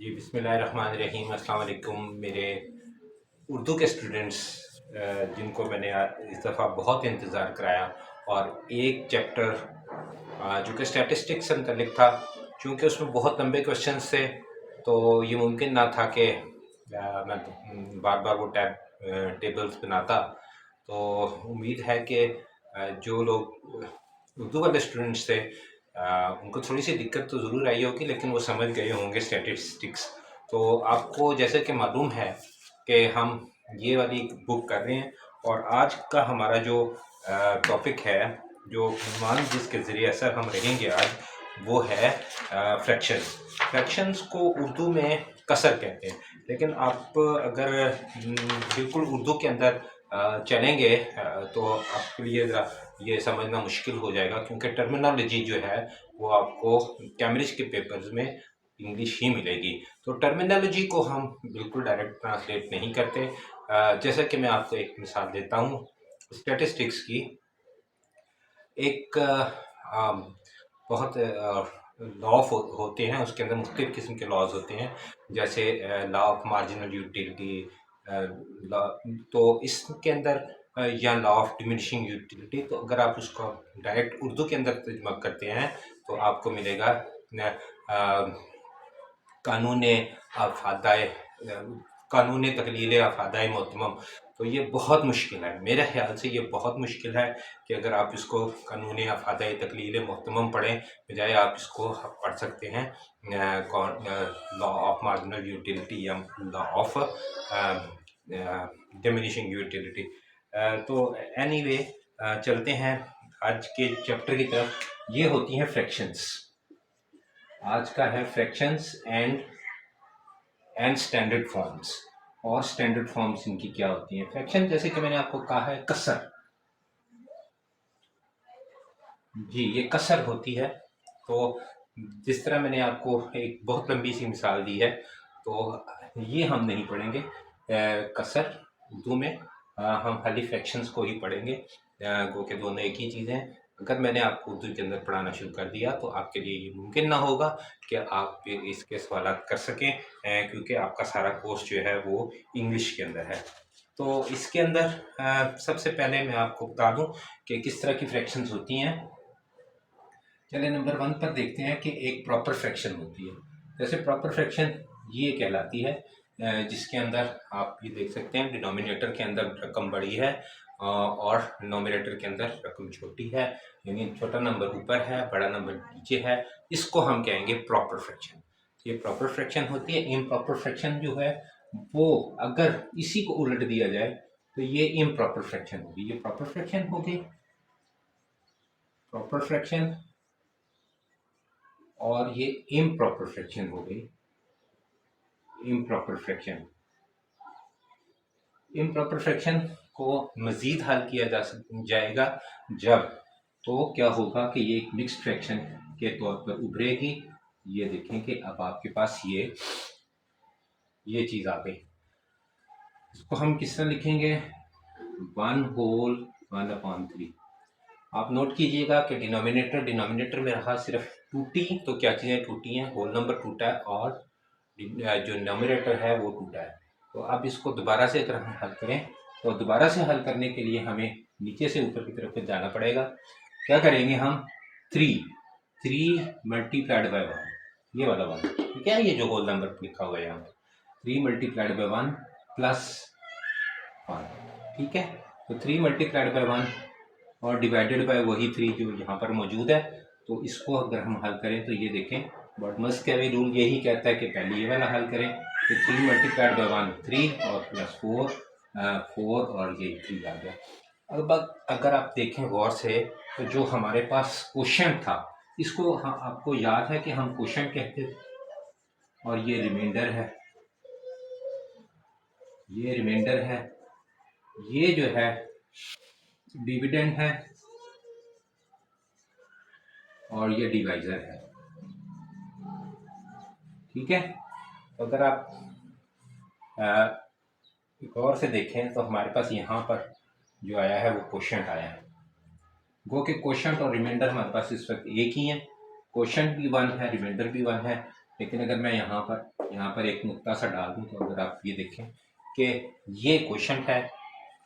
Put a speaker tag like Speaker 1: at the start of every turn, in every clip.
Speaker 1: जी, बिस्मिल्लाहिर्रहमानिर्रहीम। अस्सलाम वालेकुम मेरे उर्दू के स्टूडेंट्स, जिनको मैंने इस दफ़ा बहुत इंतज़ार कराया और एक चैप्टर जो कि स्टैटिस्टिक्स से मुतल्लिक़ था, चूँकि उसमें बहुत लंबे क्वेश्चंस थे तो ये मुमकिन ना था कि मैं बार-बार वो टेबल्स बनाता। तो उम्मीद है कि जो लोग उर्दू वाले स्टूडेंट्स थे उनको थोड़ी सी दिक्कत तो ज़रूर आई होगी, लेकिन वो समझ गए होंगे स्टैटिस्टिक्स। तो आपको जैसे कि मालूम है कि हम ये वाली बुक कर रहे हैं और आज का हमारा जो टॉपिक है, जो उन्वान जिसके ज़रिए असर हम रहेंगे आज, वो है फ्रैक्शंस। फ्रैक्शंस को उर्दू में कसर कहते हैं, लेकिन आप अगर बिल्कुल उर्दू के अंदर चलेंगे तो आपके लिए ज़रा ये समझना मुश्किल हो जाएगा, क्योंकि टर्मिनोलॉजी जो है वो आपको कैम्ब्रिज के पेपर्स में इंग्लिश ही मिलेगी। तो टर्मिनोलॉजी को हम बिल्कुल डायरेक्ट ट्रांसलेट नहीं करते। जैसा कि मैं आपको एक मिसाल देता हूँ स्टैटिस्टिक्स की। एक बहुत लॉ होते हैं, उसके अंदर मुख्तलिफ़ किस्म के लॉज होते हैं, जैसे लॉ ऑफ मार्जिनल यूटिलिटी, तो इसके अंदर या लॉ ऑफ डिमिनिशिंग यूटिलिटी। तो अगर आप उसको डायरेक्ट उर्दू के अंदर तर्जुमा करते हैं तो आपको मिलेगा कानून अफ़ादाए कानून तकलील अफ़ादाए मोहतमम। तो ये बहुत मुश्किल है, मेरे ख्याल से ये बहुत मुश्किल है कि अगर आप इसको कानून अफ़ादाए तकलील मोहतमम पढ़ें, बजाय आप इसको पढ़ सकते हैं लॉ ऑफ मार्जिनल यूटिलिटी या लॉ ऑफ डिमिनिशिंग यूटिलिटी। तो एनीवे, चलते हैं आज के चैप्टर की तरफ। ये होती हैं फ्रैक्शंस। आज का है फ्रैक्शंस एंड स्टैंडर्ड फॉर्म्स। और स्टैंडर्ड फॉर्म्स इनकी क्या होती हैं। फ्रैक्शन जैसे कि मैंने आपको कहा है कसर, जी ये कसर होती है। तो जिस तरह मैंने आपको एक बहुत लंबी सी मिसाल दी है, तो ये हम नहीं पढ़ेंगे कसर उर्दू में, हम खाली फ्रैक्शंस को ही पढ़ेंगे। गो के दोनों एक ही चीज़ें हैं। अगर मैंने आपको उर्दू के अंदर पढ़ाना शुरू कर दिया तो आपके लिए ये मुमकिन ना होगा कि आप इसके सवालात कर सकें, क्योंकि आपका सारा कोर्स जो है वो इंग्लिश के अंदर है। तो इसके अंदर सबसे पहले मैं आपको बता दूं कि किस तरह की फ्रैक्शंस होती हैं। चलिए नंबर 1 पर देखते हैं कि एक प्रॉपर फ्रैक्शन होती है। जैसे प्रॉपर फ्रैक्शन ये कहलाती है जिसके अंदर आप ये देख सकते हैं डिनोमिनेटर के अंदर रकम बड़ी है और नोमिनेटर के अंदर रकम छोटी है, यानी छोटा नंबर ऊपर है, बड़ा नंबर नीचे है। इसको हम कहेंगे प्रॉपर फ्रैक्शन। ये प्रॉपर फ्रैक्शन होती है। इम्प्रॉपर फ्रैक्शन जो है वो अगर इसी को उलट दिया जाए तो ये इम्प्रॉपर फ्रैक्शन होगी। ये प्रॉपर फ्रैक्शन होगी, प्रॉपर फ्रैक्शन, और ये इम्प्रॉपर फ्रैक्शन हो गई, इम्प्रॉपर फ्रैक्शन। इम्प्रॉपर फ्रैक्शन को मज़ीद हल किया जाएगा जब, तो क्या होगा कि ये एक मिक्स्ड फ्रैक्शन के तौर पर उभरेगी। ये देखें कि अब आपके पास ये चीज़ आ गई। इसको हम किस तरह लिखेंगे, 1/3। आप नोट कीजिएगा कि डिनोमिनेटर में रहा सिर्फ टूटी, तो क्या चीज़ें टूटी हैं, होल नंबर टूटा है और जो नोमिनेटर है वो टूटा है। तो अब इसको दोबारा से अगर हम हल करें, तो दोबारा से हल करने के लिए हमें नीचे से ऊपर की तरफ जाना पड़ेगा। क्या करेंगे हम, 3 मल्टीप्लाइड बाय 1, ये वाला 1, ठीक है, ये जो होल नंबर लिखा हुआ है यहाँ पे, 3 मल्टीप्लाइड बाय 1 प्लस 1, ठीक है। तो 3 मल्टीप्लाइड बाय 1 और डिवाइडेड बाय वही 3 जो यहाँ पर मौजूद है। तो इसको अगर हम हल करें तो ये देखें, बॉटमस का भी रूल यही कहता है कि पहले ये वाला हल करें। तो 3 मल्टीप्लाइड बाय 1 3 और प्लस 4 और ये 3 आ गया। अब अगर आप देखें गौर से, तो जो हमारे पास क्वोशंट था, इसको आपको याद है कि हम क्वोशंट कहते थे, और ये रिमाइंडर है, ये रिमाइंडर है, ये जो है डिविडेंड है, और ये डिवाइजर है, ठीक है। तो अगर आप गौर से देखें तो हमारे पास यहाँ पर जो आया है वो क्वोशंट आया है। गो के क्वोशंट और रिमाइंडर हमारे पास इस वक्त एक ही है, क्वोशंट भी 1 है, रिमाइंडर भी 1 है, लेकिन अगर मैं यहाँ पर एक नुक्ता सा डाल दूँ तो अगर आप ये देखें कि ये क्वोशंट है,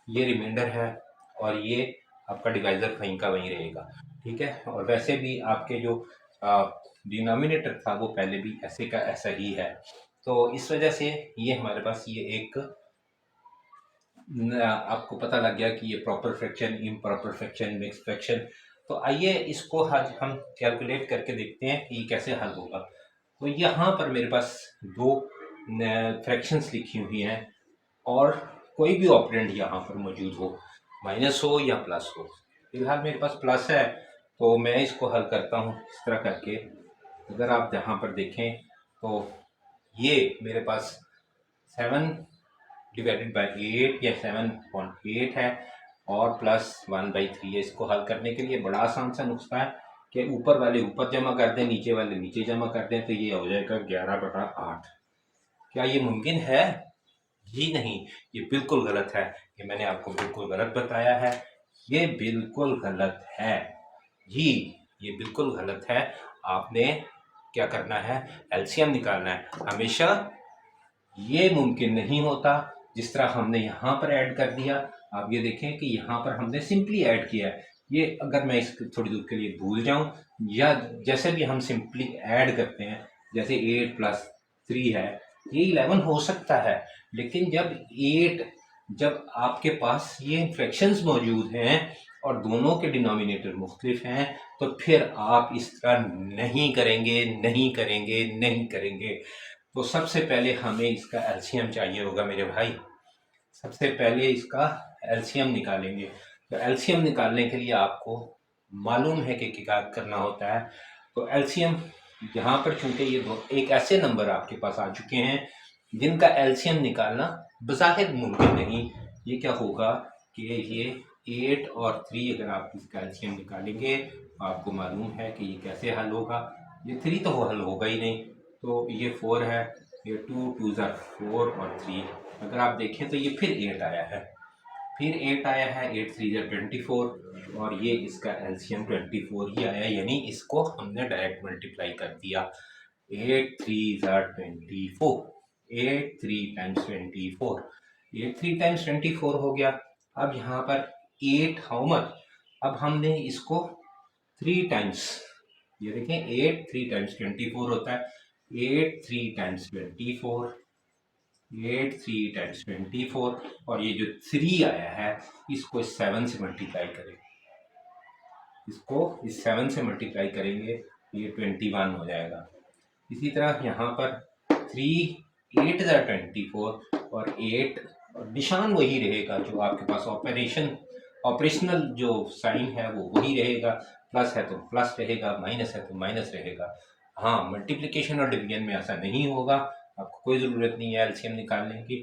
Speaker 1: ये रिमाइंडर है और ये आपका डिवाइज़र वहीं का वहीं रहेगा, ठीक है। और वैसे भी आपके जो डिनोमिनेटर था वो पहले भी ऐसे का ऐसा ही है। तो इस वजह से ये हमारे पास ये एक आपको पता लग गया कि ये proper fraction, improper fraction, mix fraction. तो आइए इसको आज हम कैलकुलेट करके देखते हैं कि कैसे हल होगा। तो यहाँ पर मेरे पास दो फ्रैक्शंस लिखी हुई हैं और कोई भी ऑपरेंड यहाँ पर मौजूद हो, माइनस हो या प्लस हो। फिलहाल मेरे पास प्लस है तो मैं इसको हल करता हूँ इस तरह करके। अगर आप यहाँ पर देखें तो ये मेरे पास 7 डिवाइडेड बाई 8 या 7/8 है और प्लस 1/3 है। इसको हल करने के लिए बड़ा आसान सा नुस्खा है कि ऊपर वाले ऊपर जमा कर दें, नीचे वाले नीचे जमा कर दें, तो ये हो जाएगा 11/8। क्या ये मुमकिन है? जी नहीं, ये बिल्कुल गलत है। ये मैंने आपको बिल्कुल गलत बताया है, ये बिल्कुल गलत है जी, ये बिल्कुल गलत है। आपने क्या करना है, एलसीएम निकालना है। हमेशा ये मुमकिन नहीं होता जिस तरह हमने यहाँ पर ऐड कर दिया। आप ये देखें कि यहाँ पर हमने सिंपली ऐड किया है। ये अगर मैं इस थोड़ी दूर के लिए भूल जाऊं या जैसे भी हम सिंपली ऐड करते हैं, जैसे 8 + 3 है, ये 11 हो सकता है। लेकिन जब आपके पास ये फ्रैक्शंस मौजूद हैं और दोनों के डिनोमिनेटर मुख्तलिफ हैं, तो फिर आप इस तरह नहीं करेंगे, नहीं करेंगे, नहीं करेंगे। तो सबसे पहले हमें इसका एलसीएम चाहिए होगा मेरे भाई। सबसे पहले इसका एलसीएम निकालेंगे। तो एलसीएम निकालने के लिए आपको मालूम है कि क्या करना होता है। तो एलसीएम यहाँ पर चूंकि ये दो एक ऐसे नंबर आपके पास आ चुके हैं जिनका एलसीएम निकालना बज़ाहिर मुमकिन नहीं। ये क्या होगा कि ये 8 और 3 अगर आप इसका एलसीएम निकालेंगे तो आपको मालूम है कि ये कैसे हल होगा। ये 3 तो हल होगा ही नहीं, तो ये 4 है, ये 2 2 ज़ा 4 और 3 अगर आप देखें तो ये फिर 8 आया है, फिर 8 आया है, 8 3 ज़ा 24 और ये इसका एलसीएम 24 ही आया, यानी इसको हमने डायरेक्ट मल्टीप्लाई कर दिया। 8 3 ज़ा 24, 8 3 टाइम्स 24, 8 3 टाइम्स 24 हो गया। अब यहाँ पर 8 हाउ मच, अब हमने इसको 3 टाइम्स, ये देखें 8 3 टाइम्स 24 होता है, 8 3 टाइम्स 24, 8 3 टाइम्स 24 और ये जो 3 आया है इसको 7 से मल्टीप्लाई करें, इसको इस 7 से मल्टीप्लाई करेंगे ये 21 हो जाएगा। इसी तरह यहाँ पर 3 8 ज़ा 24 और 8 और निशान वही रहेगा जो आपके पास ऑपरेशनल जो साइन है वो वही रहेगा। प्लस है तो प्लस रहेगा, माइनस है तो माइनस रहेगा। हाँ, मल्टीप्लिकेशन और डिवीजन में ऐसा नहीं होगा, आपको कोई ज़रूरत नहीं है एलसीएम निकालने की।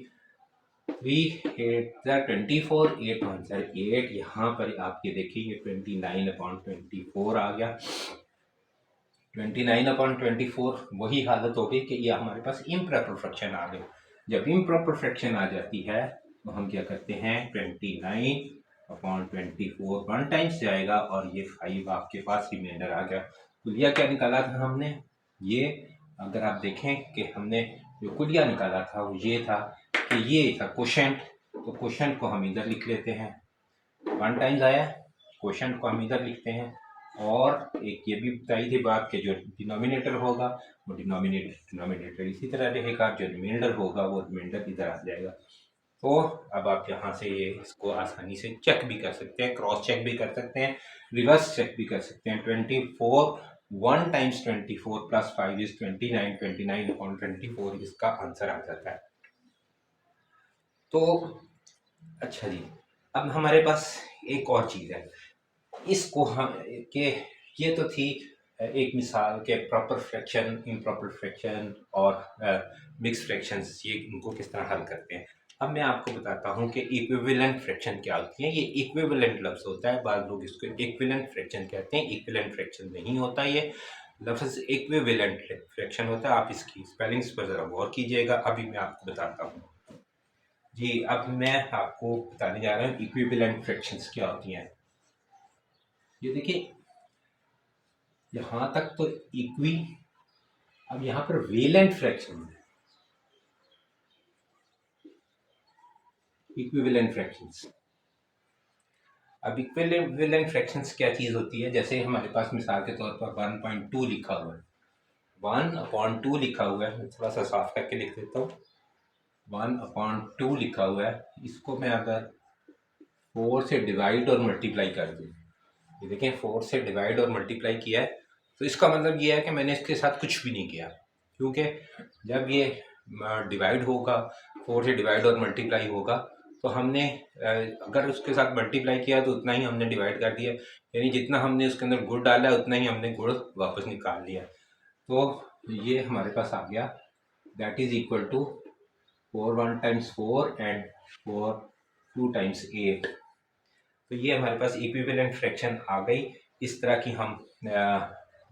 Speaker 1: 3 8 ज़ा 24, 8 1 ज़ा 8, यहाँ पर आप ये देखिए 29/24 आ गया। 29/24 वही हालत हो गई कि ये हमारे पास इम्प्रॉपर फ्रैक्शन आ गए। जब इम्प्रॉपर फ्रैक्शन आ जाती है तो हम क्या करते हैं, 29/24 वन टाइम्स जाएगा और ये 5 आपके पास रिमाइंडर आ गया। कुलिया क्या निकाला था हमने, ये अगर आप देखें कि हमने जो कुलिया निकाला था वो ये था कि ये था क्वोशंट, तो क्वोशंट को हम इधर लिख लेते हैं, वन टाइम्स आया, क्वोशंट को हम इधर लिखते हैं। और एक ये भी बताई थी बात कि जो डिनोमिनेटर होगा वो डिनोमिनेटर इसी तरह रहेगा, जो रिमाइंडर होगा वो रिमाइंडर इधर आ जाएगा। तो अब आप यहाँ से ये इसको आसानी से चेक भी कर सकते हैं, क्रॉस चेक भी कर सकते हैं, रिवर्स चेक भी कर सकते हैं। 24 1 टाइम्स 24 + 5 इज 29, 29/24 इसका आंसर आ जाता है। तो अच्छा जी, अब हमारे पास एक और चीज़ है, इसको हम के ये तो थी एक मिसाल के प्रॉपर फ्रैक्शन, इम्प्रॉपर फ्रैक्शन और मिक्स फ्रैक्शंस, ये इनको किस तरह हल करते हैं। अब मैं आपको बताता हूँ कि इक्विवेलेंट फ्रैक्शन क्या होती है। ये इक्विवेलेंट लफ्ज़ होता है, बाद लोग इसको इक्विवेलेंट फ्रैक्शन कहते हैं, इक्विवेलेंट फ्रैक्शन नहीं होता ये लफ्ज़, इक्विवेलेंट फ्रैक्शन होता है। आप इसकी स्पेलिंग्स पर ज़रा गौर कीजिएगा, अभी मैं आपको बताता हूँ जी। अब मैं आपको बताने जा रहा हूँ इक्विवेलेंट फ्रैक्शंस क्या होती हैं। ये देखिए यहाँ तक तो इक्वी अब यहाँ पर वेलेंट फ्रैक्शन, इक्विवेलेंट फ्रैक्शंस। अब इक्विवेलेंट फ्रैक्शंस क्या चीज़ होती है? जैसे हमारे पास मिसाल के तौर पर 1.2 लिखा हुआ है, 1/2 लिखा हुआ है, मैं थोड़ा सा साफ करके लिख देता हूँ। 1/2 लिखा हुआ है, इसको मैं अगर 4 से डिवाइड और मल्टीप्लाई कर दूँ, ये देखें 4 से डिवाइड और मल्टीप्लाई किया है, तो इसका मतलब ये है कि मैंने इसके साथ कुछ भी नहीं किया, क्योंकि जब ये डिवाइड होगा, 4 से डिवाइड और मल्टीप्लाई होगा, तो हमने अगर उसके साथ मल्टीप्लाई किया तो उतना ही हमने डिवाइड कर दिया, यानी जितना हमने उसके अंदर गुड़ डाला है उतना ही हमने गुड़ वापस निकाल लिया। तो ये हमारे पास आ गया, that is equal to 4 1 times 4 and 4 2 times 8। तो ये हमारे पास इक्विवेलेंट फ्रैक्शन आ गई। इस तरह की हम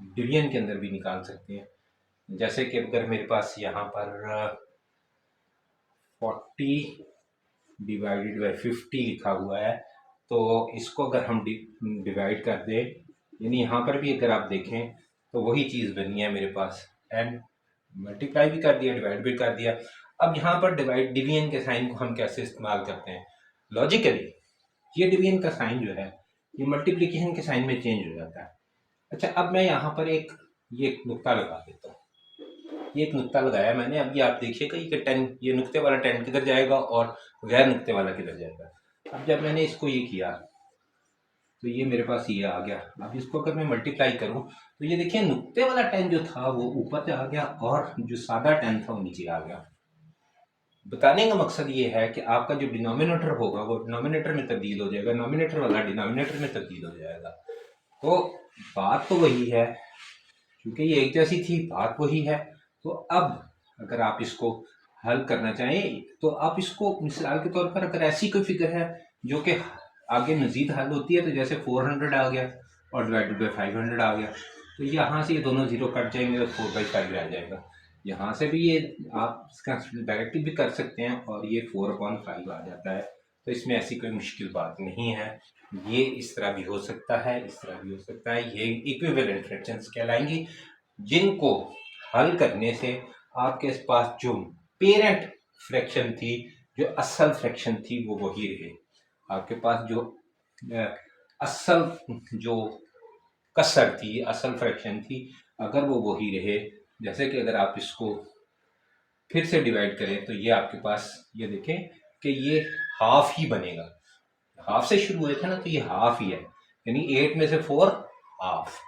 Speaker 1: डिवीजन के अंदर भी निकाल सकते हैं। जैसे कि अगर मेरे पास यहाँ पर 40 डिवाइडेड बाई 50 लिखा हुआ है, तो इसको अगर हम डिवाइड कर दें, यानी यहाँ पर भी अगर आप देखें तो वही चीज़ बनी है मेरे पास, एंड मल्टीप्लाई भी कर दिया, डिवाइड भी कर दिया। अब यहाँ पर डिवीजन के साइन को हम कैसे इस्तेमाल करते हैं? लॉजिकली ये डिवीजन का साइन जो है ये मल्टीप्लिकेशन के साइन में चेंज हो जाता है। अच्छा, अब मैं यहाँ पर ये नुक्ता लगा देता हूँ। ये एक नुक्ता लगाया मैंने, अभी आप देखिएगा कि 10, ये नुक्ते वाला 10 किधर जाएगा और गैर नुक्ते वाला किधर जाएगा। अब जब मैंने इसको ये किया तो ये मेरे पास ये आ गया। अब इसको अगर मैं मल्टीप्लाई करूं तो ये देखिए नुक्ते वाला 10 जो था वो ऊपर से आ गया और जो सादा 10 था वो नीचे आ गया। बताने का मकसद ये है कि आपका जो डिनोमिनेटर होगा वो डिनोमिनेटर में तब्दील हो जाएगा, नॉमिनेटर वाला डिनोमिनेटर में तब्दील हो जाएगा। तो बात तो वही है, क्योंकि ये एक जैसी थी, बात वही है। तो अब अगर आप इसको हल करना चाहें तो आप इसको मिसाल के तौर पर अगर ऐसी कोई फिगर है जो कि आगे मजीद हल होती है, तो जैसे 400 आ गया और डिवाइडेड बाई 500 आ गया, तो यहाँ से ये दोनों जीरो कट जाएंगे तो 4/5 रह जाएगा। यहाँ से भी ये आप इसका डायरेक्टली भी कर सकते हैं और ये 4/5 आ जाता है। तो इसमें ऐसी कोई मुश्किल बात नहीं है, ये इस तरह भी हो सकता है, इस तरह भी हो सकता है। ये इक्विवेलेंट फ्रैक्शंस कहलाएंगी, जिनको हल करने से आपके पास जो पेरेंट फ्रैक्शन थी, जो असल फ्रैक्शन थी, वो वही रहे। आपके पास जो असल जो कसर थी, असल फ्रैक्शन थी, अगर वो वही रहे, जैसे कि अगर आप इसको फिर से डिवाइड करें तो ये आपके पास, ये देखें कि ये हाफ ही बनेगा। हाफ से शुरू हुए थे ना, तो ये हाफ ही है, यानी 8 में से 4 हाफ।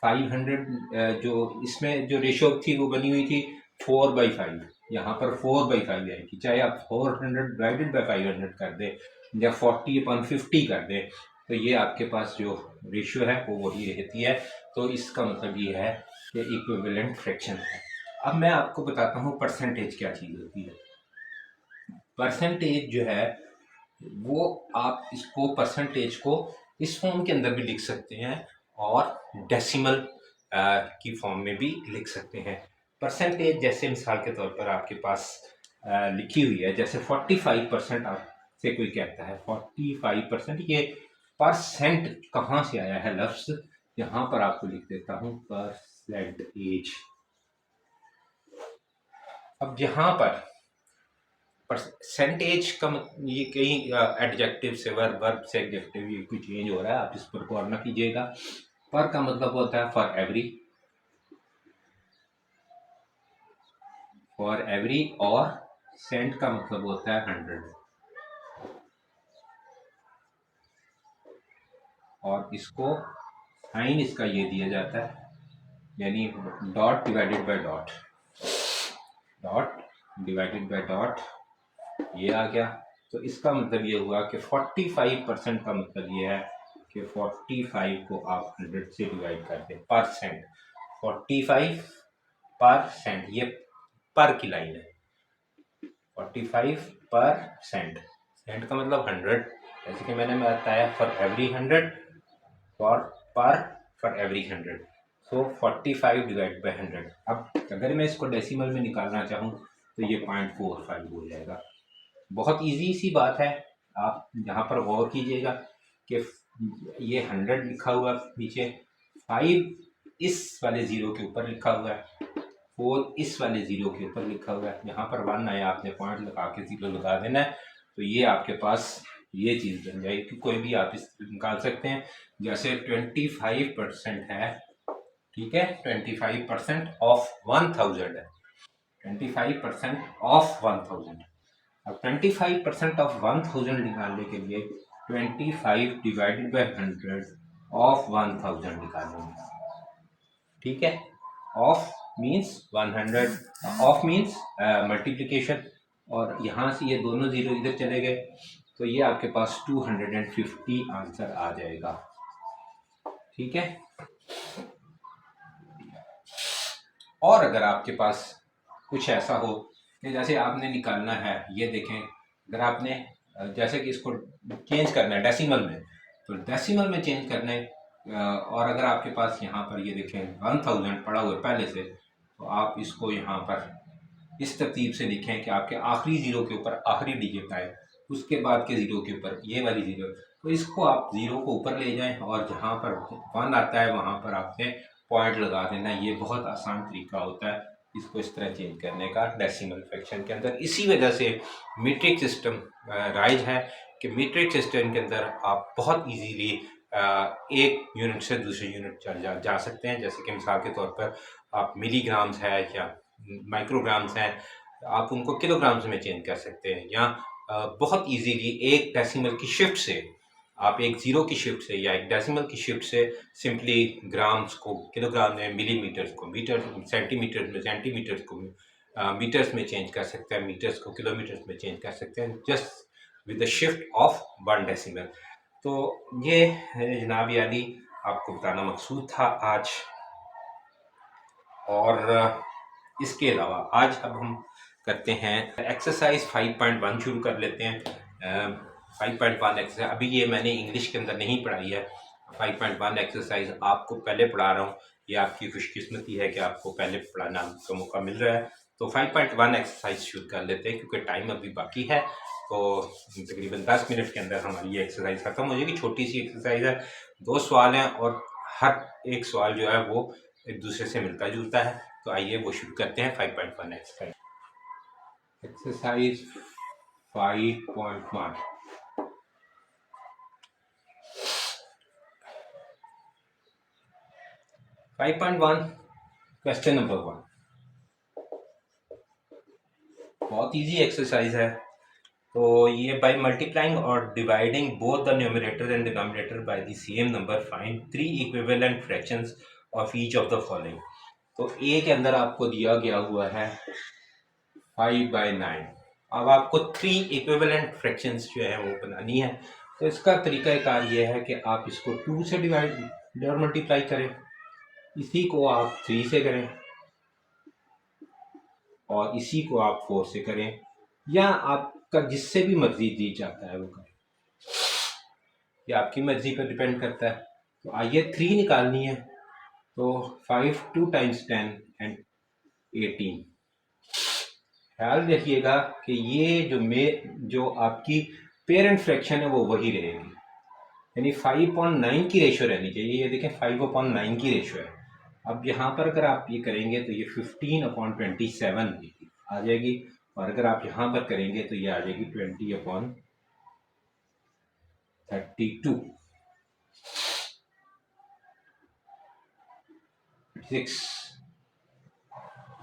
Speaker 1: 500 जो इसमें जो रेशियो थी वो बनी हुई थी 4/5, यहाँ पर 4/5 आएगी, चाहे आप 400 डिवाइडेड बाई 500 कर दे या 40/50 कर दे, तो ये आपके पास जो रेशियो है वो वही रहती है। तो इसका मतलब ये है कि इक्विवेलेंट फ्रैक्शन है। अब मैं आपको बताता हूँ परसेंटेज क्या चीज़ होती है। परसेंटेज जो है वो आप इसको परसेंटेज को इस फॉर्म के अंदर भी लिख सकते हैं और डेसिमल की फॉर्म में भी लिख सकते हैं। परसेंटेज जैसे मिसाल के तौर पर आपके पास लिखी हुई है, जैसे 45% आपसे कोई कहता है 45%, ये परसेंट कहाँ से आया है लफ्ज़, यहाँ पर आपको लिख देता हूँ परसेंटेज। अब यहाँ पर परसेंटेज का ये कहीं एडजेक्टिव से वर्ब से एडजेक्टिव ये कोई चेंज हो रहा है, आप इस पर गौर ना कीजिएगा। पर का मतलब होता है फॉर एवरी, और सेंट का मतलब होता है 100, और इसको साइन इसका ये दिया जाता है, यानी dot divided by dot, dot divided by dot, ये आ गया। तो इसका मतलब ये हुआ कि 45% का मतलब ये है कि 45 को आप 100 से डिवाइड कर दें, परसेंट 45%, ये पर की लाइन है, 45%, सेंट का मतलब 100, जैसे कि मैंने बताया for every 100, for every 100, so 45 divide by 100। अब अगर मैं इसको डेसिमल में निकालना चाहूँ तो ये 0.45 हो जाएगा। बहुत इजी सी बात है, आप यहाँ पर गौर कीजिएगा कि ये 100 लिखा हुआ नीचे, 5 इस वाले ज़ीरो के ऊपर लिखा हुआ है, 4 इस वाले ज़ीरो के ऊपर लिखा हुआ है, यहाँ पर 1 आया, आपने पॉइंट लगा के ज़ीरो लगा देना है, तो ये आपके पास ये चीज़ बन जाएगी। कोई भी आप इस निकाल सकते हैं, जैसे 25% है, ठीक है, 25% ऑफ 1000 है, 25% ऑफ 1000। अब 25% ऑफ 1000 निकालने के लिए 25 डिवाइडेड बाई 100 ऑफ 1000 निकालेंगे, ठीक है। Of means 100, of means multiplication, और यहाँ से ये दोनों जीरो इधर चले गए, तो ये आपके पास 250 आंसर आ जाएगा, ठीक है। और अगर आपके पास कुछ ऐसा हो कि जैसे आपने निकालना है, ये देखें, अगर आपने जैसे कि इसको चेंज करना है डेसिमल में, तो डेसिमल में चेंज करना है, और अगर आपके पास यहाँ पर ये देखें 1000 पड़ा हुआ है पहले से, तो आप इसको यहाँ पर इस तरतीब से लिखें कि आपके आखिरी ज़ीरो के ऊपर आखिरी डिजिट आए, उसके बाद के ज़ीरो के ऊपर ये वाली ज़ीरो, तो इसको आप ज़ीरो को ऊपर ले जाएं और जहाँ पर 1 आता है वहाँ पर आपने पॉइंट लगा देना। ये बहुत आसान तरीका होता है इसको इस तरह चेंज करने का डेसिमल फ्रैक्शन के अंदर। इसी वजह से मीट्रिक सिस्टम राइज है कि मीट्रिक सिस्टम के अंदर आप बहुत इजीली एक यूनिट से दूसरे यूनिट जा सकते हैं। जैसे कि मिसाल के तौर पर आप मिलीग्राम्स है या माइक्रोग्राम्स हैं, आप उनको किलोग्राम्स में चेंज कर सकते हैं, या बहुत इजीली एक डेसिमल की शिफ्ट से, आप एक ज़ीरो की शिफ्ट से या एक डेसिमल की शिफ्ट से सिंपली ग्राम्स को किलोग्राम में, मिलीमीटर्स को मीटर, सेंटीमीटर में सेंटीमीटर्स को मीटर्स में चेंज कर सकते हैं, मीटर्स को किलोमीटर्स में चेंज कर सकते हैं, just with the shift of 1 decimal. तो ये जनाब यानी आपको बताना मकसूद था आज। और इसके अलावा आज अब हम करते हैं एक्सरसाइज 5.1 शुरू कर लेते हैं। 5.1 एक्सरसाइज अभी ये मैंने इंग्लिश के अंदर नहीं पढ़ाई है, 5.1 एक्सरसाइज आपको पहले पढ़ा रहा हूँ। ये आपकी खुशकिस्मती है कि आपको पहले पढ़ाना का मौका मिल रहा है। तो 5.1 एक्सरसाइज शुरू कर लेते हैं क्योंकि टाइम अभी बाकी है, तो तकरीबन 10 मिनट के अंदर हमारी ये एक्सरसाइज खत्म हो जाएगी। छोटी सी एक्सरसाइज है, 2 सवाल हैं और हर एक सवाल जो है वो एक दूसरे से मिलता जुलता है। तो आइए वो शुरू करते हैं 5.1 एक्सरसाइज। एक्सरसाइज 5.1। क्वेश्चन नंबर 1, बहुत इजी एक्सरसाइज है। तो ये बाय मल्टीप्लाइंग और dividing both the numerator and denominator by the same number find 3 equivalent fractions of each of the following. तो ए के अंदर आपको दिया गया हुआ है 5/9। अब आपको 3 इक्विवेलेंट फ्रैक्शंस जो है वो बनानी है। तो इसका तरीकाकार ये है कि आप इसको 2 से डिवाइड और मल्टीप्लाई करें, इसी को आप 3 से करें और इसी को आप 4 से करें, या आपका जिससे भी मर्जी दी जाता है वो करें, ये आपकी मर्जी पर डिपेंड करता है। तो आइए 3 निकालनी है, तो 5 2 टाइम्स 10 एंड 18। ख्याल रखिएगा कि ये जो आपकी पेरेंट फ्रैक्शन है वो वही रहेगी, यानी 5/9 की रेशो रहनी चाहिए। ये देखें 5/9 की रेशो है। अब यहाँ पर अगर आप ये करेंगे तो ये 15/27 आ जाएगी, और अगर आप यहाँ पर करेंगे तो ये आ जाएगी 20/32 6,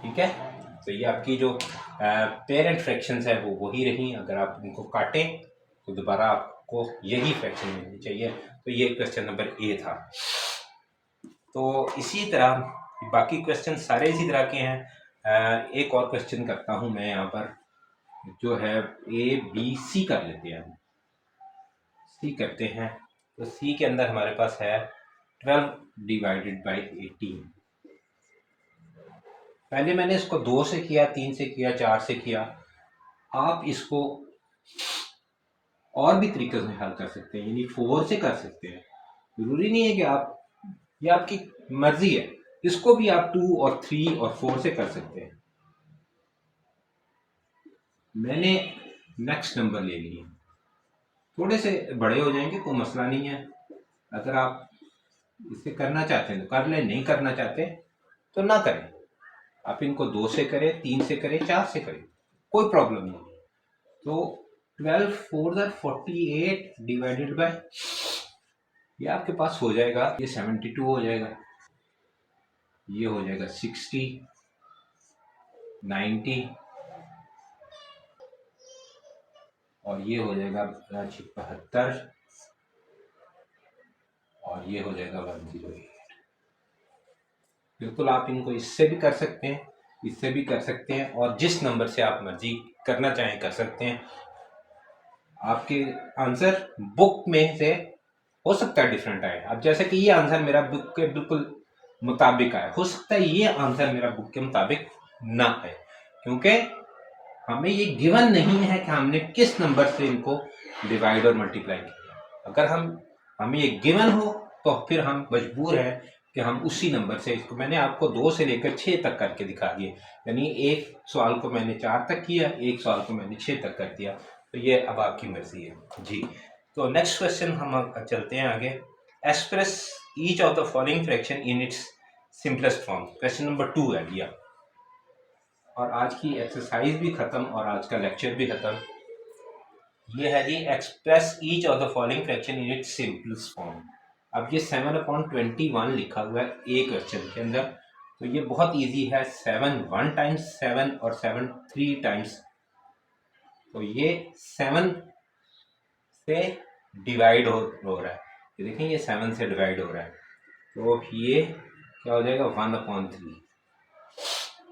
Speaker 1: ठीक है। तो ये आपकी जो पेरेंट फ्रैक्शंस है वो वही रही। अगर आप इनको काटें तो दोबारा आपको यही फ्रैक्शन मिलनी चाहिए। तो ये क्वेश्चन नंबर ए था। तो इसी तरह बाकी क्वेश्चन सारे इसी तरह के हैं। एक और क्वेश्चन करता हूं मैं यहाँ पर, जो है ए बी सी कर लेते हैं, सी करते हैं। तो सी के अंदर हमारे पास है 12 डिवाइडेड बाई 18। पहले मैंने इसको 2 से किया, 3 से किया, 4 से किया। आप इसको और भी तरीके से हल कर सकते हैं, यानी 4 से कर सकते हैं। जरूरी नहीं है कि आप, ये आपकी मर्जी है, इसको भी आप 2 और 3 और 4 से कर सकते हैं। मैंने नेक्स्ट नंबर ले लिए, थोड़े से बड़े हो जाएंगे, कोई मसला नहीं है। अगर आप इसे करना चाहते हैं तो कर लें, नहीं करना चाहते तो ना करें। आप इनको 2 से करें, 3 से करें, 4 से करें, कोई प्रॉब्लम नहीं। तो 12 4 48 डिवाइडेड बाय, ये आपके पास हो जाएगा, ये 72 हो जाएगा, ये हो जाएगा 60, 90 और ये हो जाएगा 72 और ये हो जाएगा 108। बिल्कुल आप इनको इससे भी कर सकते हैं, इससे भी कर सकते हैं, और जिस नंबर से आप मर्जी करना चाहें कर सकते हैं। आपके आंसर बुक में से हो सकता है डिफरेंट आए। अब जैसे कि ये आंसर मेरा बुक के बिल्कुल मुताबिक आए, हो सकता है ये आंसर मेरा बुक के मुताबिक ना आए, क्योंकि हमें ये गिवन नहीं है कि हमने किस नंबर से इनको डिवाइड और मल्टीप्लाई किया। अगर हमें ये गिवन हो तो फिर हम मजबूर हैं कि हम उसी नंबर से इसको, मैंने आपको 2 से लेकर 6 तक करके दिखा दिए, यानी एक सवाल को मैंने 4 तक किया, एक सवाल को मैंने 6 तक कर दिया। तो ये अब आपकी मर्जी है जी। तो नेक्स्ट क्वेश्चन हम चलते हैं आगे। Express each of the following fraction in its simplest form. Question number 2 है दिया, और आज की एक्सरसाइज भी खत्म और आज का लेक्चर भी खत्म। ये है जी, express each of the following fraction in its simplest form. अब ये 7/21 लिखा हुआ है एक क्वेश्चन के अंदर, तो ये बहुत इजी है। 7 1 टाइम्स 7 और 7 3 टाइम्स, तो ये 7 से डिवाइड हो रहा है। ये देखें, ये 7 से डिवाइड हो रहा है, तो ये क्या हो जाएगा 1/3।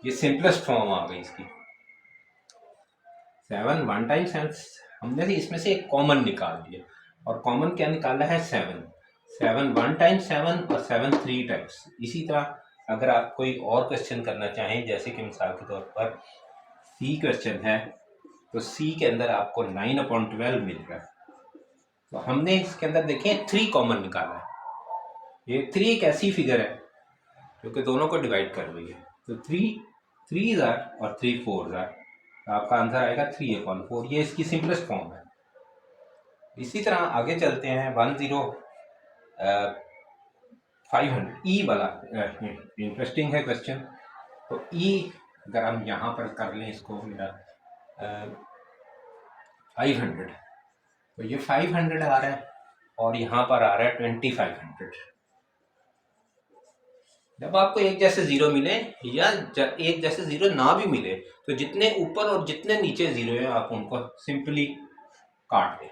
Speaker 1: ये सिंपलेस्ट फॉर्म आ गई इसकी। 7 1 टाइम्स, हमने भी इसमें से एक कॉमन निकाल दिया, और कॉमन क्या निकाला है 7। 7 1 टाइम्स 7 और 7 3 टाइम्स। इसी तरह अगर आप कोई और क्वेश्चन करना चाहें, जैसे कि मिसाल के तौर पर सी क्वेश्चन है, तो सी के अंदर आपको 9/12 मिल रहा है, तो हमने इसके अंदर देखें 3 कॉमन निकाला है। ये 3 एक ऐसी फिगर है जो कि दोनों को डिवाइड कर रही है, तो 3 3 और 3 4 आपका आंसर आएगा 3/4। ये इसकी सिंपलेस्ट फॉर्म है। इसी तरह आगे चलते हैं 500 ई वाला, इंटरेस्टिंग है क्वेश्चन। तो ई अगर हम यहाँ पर कर लें इसको, मेरा 500, तो ये 500 आ रहा है और यहाँ पर आ रहा है 2500। जब आपको एक जैसे जीरो मिले या एक जैसे जीरो ना भी मिले, तो जितने ऊपर और जितने नीचे जीरो है आप उनको सिंपली काट दें।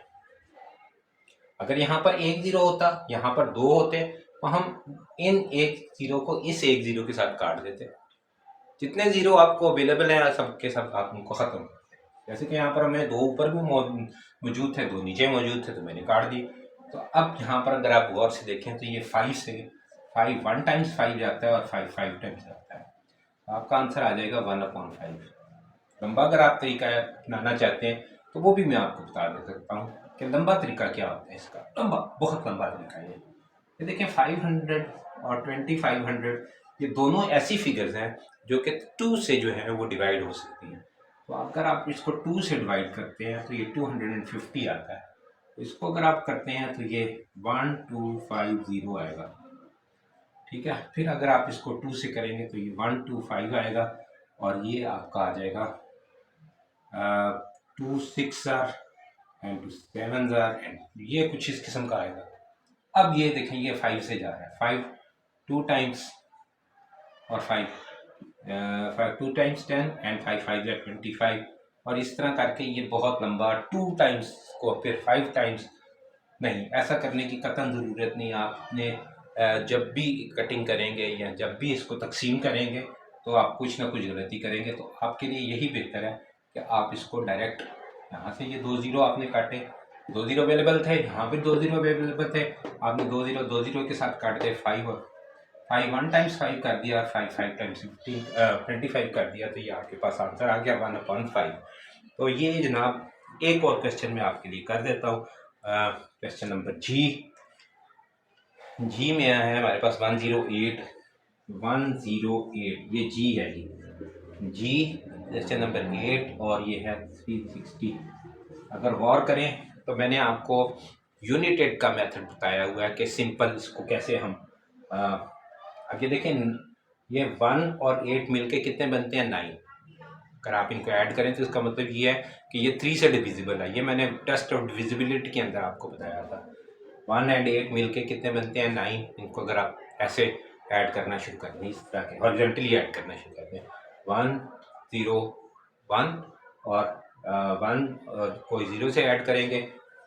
Speaker 1: अगर यहाँ पर एक जीरो होता, यहाँ पर 2 होते, तो हम इन एक जीरो को इस एक जीरो के साथ काट देते। जितने जीरो आपको अवेलेबल है सबके सब आप उनको खत्म करते। जैसे कि यहाँ पर हमें 2 ऊपर भी मौजूद थे, 2 नीचे मौजूद थे, तो मैंने काट दी। तो अब यहाँ पर अगर आप गौर से देखें तो ये 5 से 5 1 टाइम्स 5 जाता है और 5 5 टाइम्स जाता है, तो आपका आंसर आ जाएगा 1/5। लंबा अगर आप तरीका अपनाना चाहते हैं तो वो भी मैं आपको बता दे सकता हूँ कि लंबा तरीका क्या होता है इसका। लंबा, बहुत लंबा तरीका है ये देखें 500 और 2500, ये दोनों ऐसी फिगर्स हैं जो कि 2 से जो है वो डिवाइड हो सकती हैं। तो अगर आप इसको 2 से डिवाइड करते हैं तो ये 250 आता है। तो इसको अगर आप करते हैं तो ये 1250 आएगा, ठीक है। फिर अगर आप इसको 2 से करेंगे तो ये 125 आएगा, और ये आपका आ जाएगा 2 6 एंड 2 7 एंड ये कुछ इस किस्म का आएगा। अब ये देखें, ये 5 से जा रहा है, 5 2 टाइम्स और 5 2 टाइम्स 10 एंड 5 5 25, और इस तरह करके ये बहुत लंबा 2 टाइम्स को फिर 5 टाइम्स। नहीं, ऐसा करने की कतई ज़रूरत नहीं। आपने जब भी कटिंग करेंगे या जब भी इसको तकसीम करेंगे तो आप कुछ ना कुछ गलती करेंगे, तो आपके लिए यही बेहतर है कि आप इसको डायरेक्ट यहाँ से, ये 2 जीरो आपने काटे, 2 जीरो अवेलेबल थे, यहाँ पे 2 जीरो अवेलेबल थे, आपने 2 जीरो के साथ काट दिए 5, और 5 1 टाइम्स 5 कर दिया, 5 5 टाइम्स 25 कर दिया, तो ये आपके पास आंसर आ गया 1/5। तो ये जनाब एक और क्वेश्चन मैं आपके लिए कर देता हूँ। क्वेश्चन नंबर जी में आया है हमारे पास 108, ये जी है जी क्वेश्चन नंबर 8, और ये है 360। अगर गौर करें तो मैंने आपको यूनिटेड का मेथड बताया हुआ है कि सिंपल इसको कैसे हम आगे देखें। ये 1 और 8 मिलके कितने बनते हैं 9। अगर आप इनको ऐड करें तो इसका मतलब ये है कि ये 3 से डिविजिबल है। ये मैंने टेस्ट ऑफ डिविजिबिलिटी के अंदर आपको बताया था। 1 एंड 8 मिलके कितने बनते हैं 9। इनको अगर आप ऐसे ऐड करना शुरू कर दें, इस तरह के हॉरिजॉन्टली ऐड करना शुरू कर दें, 1 0 1 और 1 कोई 0 से ऐड करेंगे।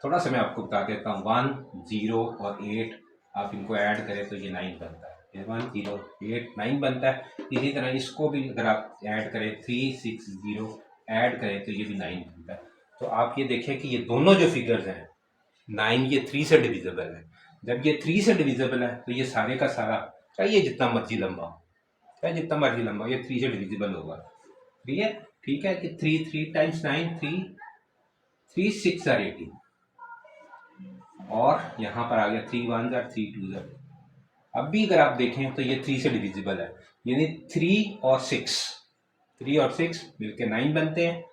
Speaker 1: थोड़ा सा मैं आपको बता देता हूँ, 1 0 और 8 आप इनको ऐड करें तो ये 9 बनता है। 1 0 8 9 बनता है। इसी तरह इसको भी अगर आप ऐड करें 3 6 0 ऐड करें तो ये भी 9 बनता है। तो आप ये देखें कि ये दोनों जो फिगर्स हैं 9 ये 3 से डिविजिबल है। जब ये 3 से डिविजिबल है तो ये सारे का सारा चाहिए जितना मर्जी लंबा हो, चाहे जितना मर्जी लंबा हो, ये 3 से डिविजिबल होगा। ठीक है, ठीक है कि 3 3 टाइम्स 9 3 3 6 आर 18 और यहाँ पर आ गया 3 1 आर 3 2 आर। अब भी अगर आप देखें तो ये 3 से डिविजिबल है, यानी 3 और 6 मिलके 9 बनते हैं।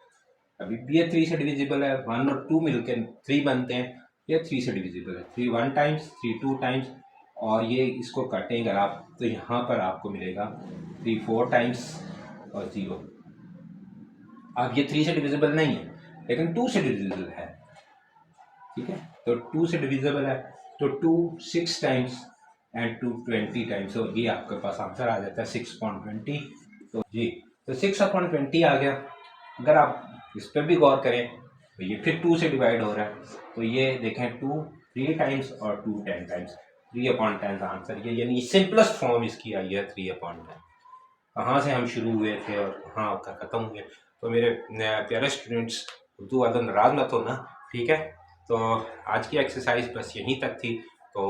Speaker 1: अभी भी ये 3 से डिविजिबल है। 1 और 2 मिलकर 3 बनते हैं, ये 3 से डिविजिबल है। 3 1 टाइम्स 3 2 टाइम्स और ये इसको काटेंगे अगर आप तो यहाँ पर आपको मिलेगा 3 4 टाइम्स और 0। अब ये 3 से डिविजिबल नहीं है लेकिन 2 से डिविजिबल है। ठीक है, तो 2 से डिविजिबल है तो 2 6 टाइम्स एंड 2 20 टाइम्स, तो ये आपके पास आंसर आ जाता है 6.20। तो जी, तो 6/20 आ गया। अगर आप इस पर भी गौर करें तो ये फिर 2 से डिवाइड हो रहा है, तो ये देखें 2 3 टाइम्स और 2 10 टाइम्स, 3/10 आंसर ये, यानी सिंपलेस्ट फॉर्म इसकी आई है 3/10। कहाँ से हम शुरू हुए थे और कहाँ का ख़त्म हुए। तो मेरे प्यारे स्टूडेंट्स, उर्दू वाला नाराज़ मत हो ना, ठीक है। तो आज की एक्सरसाइज बस यहीं तक थी। तो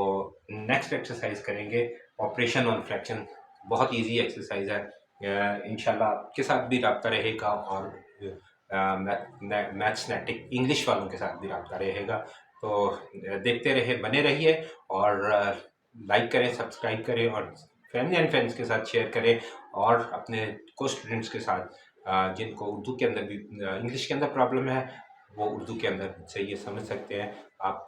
Speaker 1: नेक्स्ट एक्सरसाइज करेंगे ऑपरेशन ऑन फ्रैक्शन। बहुत इजी एक्सरसाइज है, इंशाल्लाह आपके साथ भी रब्ता रहेगा और मैथमेटिक इंग्लिश वालों के साथ भी रब्ता रहेगा। तो देखते रहे, बने रहिए और लाइक करें, सब्सक्राइब करें और फैमिली एंड फ्रेंड्स के साथ शेयर करें और अपने को स्टूडेंट्स के साथ जिनको उर्दू के अंदर भी इंग्लिश के अंदर प्रॉब्लम है वो उर्दू के अंदर से ये समझ सकते हैं। आप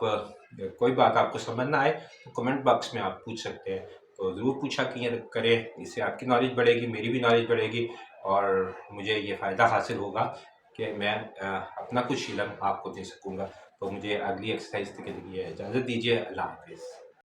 Speaker 1: कोई बात आपको समझ ना आए तो कमेंट बॉक्स में आप पूछ सकते हैं, तो ज़रूर पूछा कि करें, इससे आपकी नॉलेज बढ़ेगी, मेरी भी नॉलेज बढ़ेगी और मुझे ये फ़ायदा हासिल होगा कि मैं अपना कुछ इल्म आपको दे सकूँगा। तो मुझे अगली एक्सरसाइज के लिए इजाज़त दीजिए। अल्लाह हाफ़िज़।